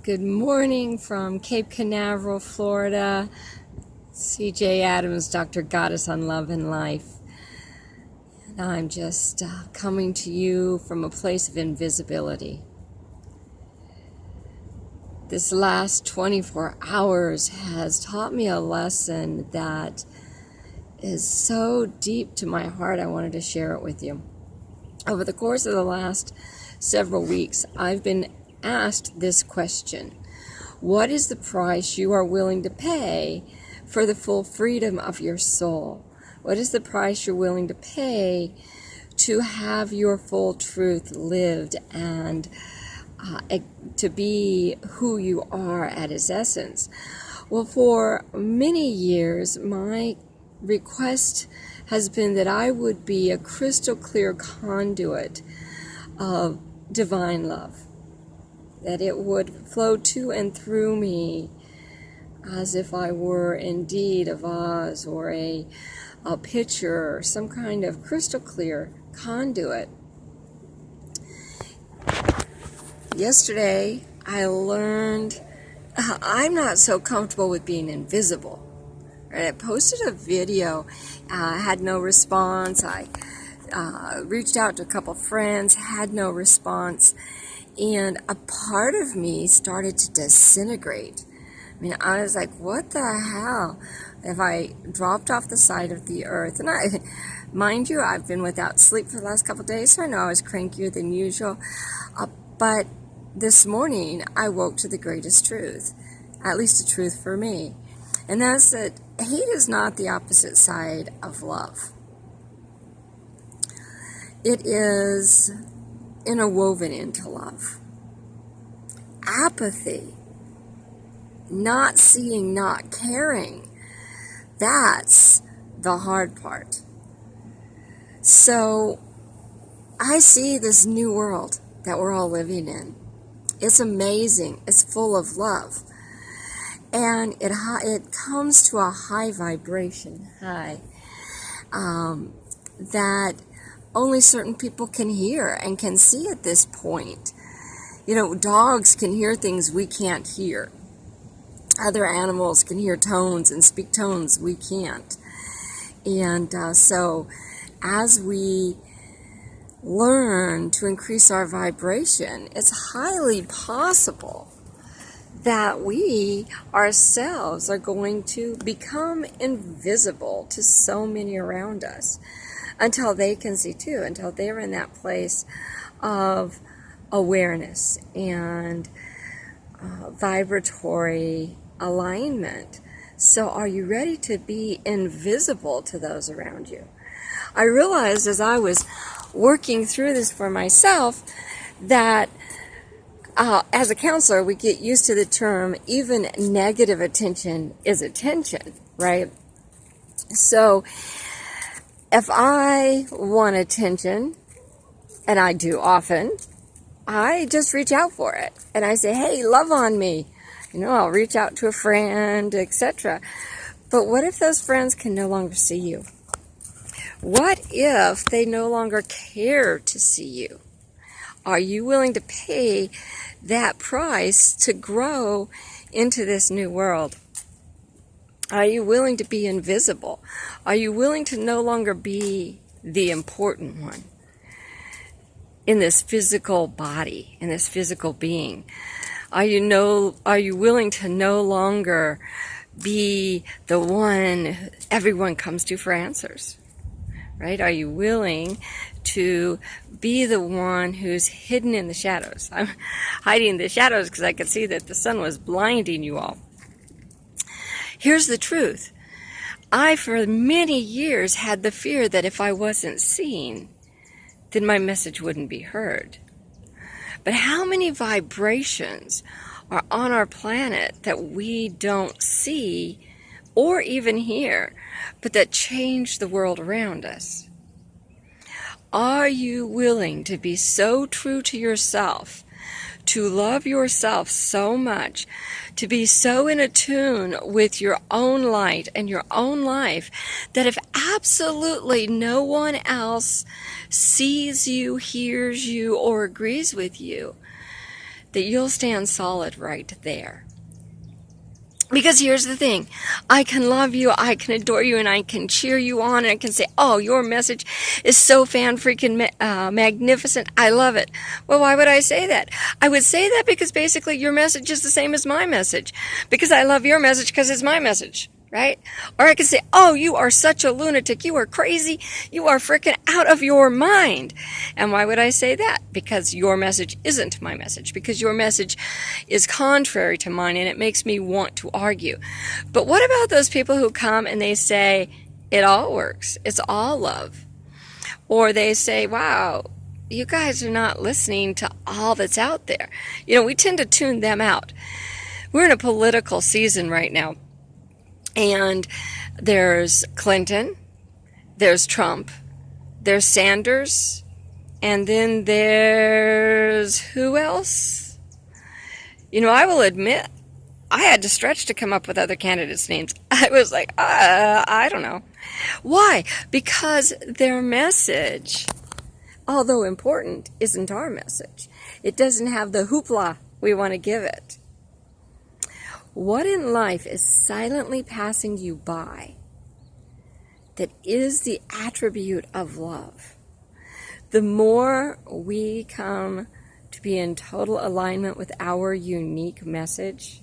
Good morning from Cape Canaveral, Florida. CeeJay Adams, Dr. Goddess on Love and Life. And I'm just coming to you from a place of invisibility. This last 24 hours has taught me a lesson that is so deep to my heart, I wanted to share it with you. Over the course of the last several weeks, I've been asked this question: what is the price you are willing to pay for the full freedom of your soul? What is the price you're willing to pay to have your full truth lived and to be who you are at its essence? Well, for many years, my request has been that I would be a crystal clear conduit of divine love, that it would flow to and through me as if I were indeed a vase or a pitcher or some kind of crystal clear conduit. Yesterday, I learned I'm not so comfortable with being invisible. Right? I posted a video, had no response. I reached out to a couple friends, had no response. And a part of me started to disintegrate. I mean, I was like, what the hell? If I dropped off the side of the earth, and mind you, I've been without sleep for the last couple of days, so I know I was crankier than usual. But this morning, I woke to the greatest truth, at least a truth for me. And that's that hate is not the opposite side of love. It is interwoven into love. Apathy, not seeing, not caring, that's the hard part. So I see this new world that we're all living in. It's amazing. It's full of love. And it comes to a high vibration, that only certain people can hear and can see at this point. You know, dogs can hear things we can't hear. Other animals can hear tones and speak tones we can't. And so as we learn to increase our vibration, it's highly possible that we ourselves are going to become invisible to so many around us, until they can see too, until they're in that place of awareness and vibratory alignment. So are you ready to be invisible to those around you? I realized as I was working through this for myself that as a counselor, we get used to the term, even negative attention is attention, right? So if I want attention, and I do often, I just reach out for it. And I say, hey, love on me. You know, I'll reach out to a friend, etc. But what if those friends can no longer see you? What if they no longer care to see you? Are you willing to pay that price to grow into this new world? Are you willing to be invisible? Are you willing to no longer be the important one in this physical body, in this physical being? Are you willing to no longer be the one everyone comes to for answers? Right? Are you willing to be the one who's hidden in the shadows? I'm hiding in the shadows because I could see that the sun was blinding you all. Here's the truth. I, for many years, had the fear that if I wasn't seen, then my message wouldn't be heard. But how many vibrations are on our planet that we don't see or even hear, but that change the world around us? Are you willing to be so true to yourself, to love yourself so much, to be so in attune with your own light and your own life, that if absolutely no one else sees you, hears you, or agrees with you, that you'll stand solid right there. Because here's the thing, I can love you, I can adore you, and I can cheer you on, and I can say, oh, your message is so magnificent, I love it. Well, why would I say that? I would say that because basically your message is the same as my message. Because I love your message because it's my message, right? Or I could say, oh, you are such a lunatic, you are crazy, you are freaking out of your mind. And why would I say that? Because your message isn't my message, because your message is contrary to mine, and it makes me want to argue. But what about those people who come and they say, it all works, it's all love? Or they say, wow, you guys are not listening to all that's out there. You know, we tend to tune them out. We're in a political season right now. And there's Clinton, there's Trump, there's Sanders, and then there's who else? You know, I will admit, I had to stretch to come up with other candidates' names. I was like, I don't know. Why? Because their message, although important, isn't our message. It doesn't have the hoopla we want to give it. What in life is silently passing you by that is the attribute of love? The more we come to be in total alignment with our unique message,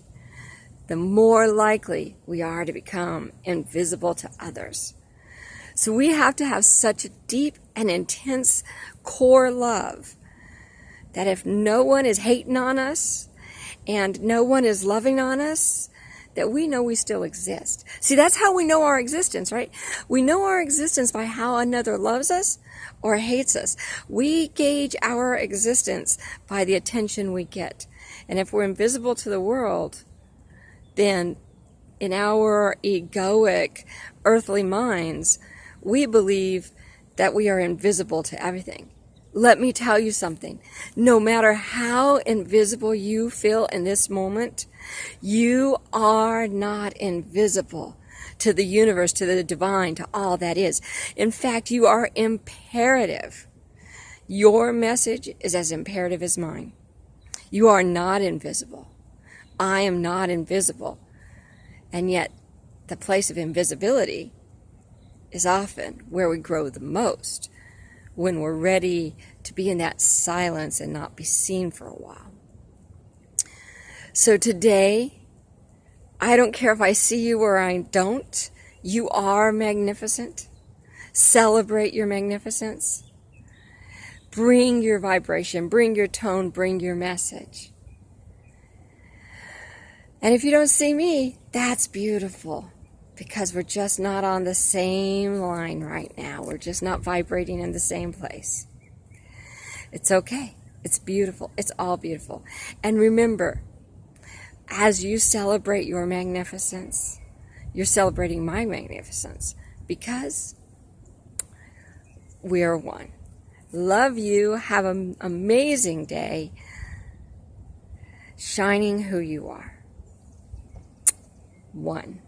the more likely we are to become invisible to others. So we have to have such a deep and intense core love that if no one is hating on us, and no one is loving on us, that we know we still exist. See, that's how we know our existence, right? We know our existence by how another loves us or hates us. We gauge our existence by the attention we get. And if we're invisible to the world, then in our egoic, earthly minds, we believe that we are invisible to everything. Let me tell you something. No matter how invisible you feel in this moment, you are not invisible to the universe, to the divine, to all that is. In fact, you are imperative. Your message is as imperative as mine. You are not invisible. I am not invisible. And yet, the place of invisibility is often where we grow the most, when we're ready to be in that silence and not be seen for a while. So today, I don't care if I see you or I don't, you are magnificent. Celebrate your magnificence. Bring your vibration, bring your tone, bring your message. And if you don't see me, that's beautiful. Because we're just not on the same line right now. We're just not vibrating in the same place. It's okay. It's beautiful. It's all beautiful. And remember, as you celebrate your magnificence, you're celebrating my magnificence. Because we're one. Love you. Have an amazing day. Shining who you are. One.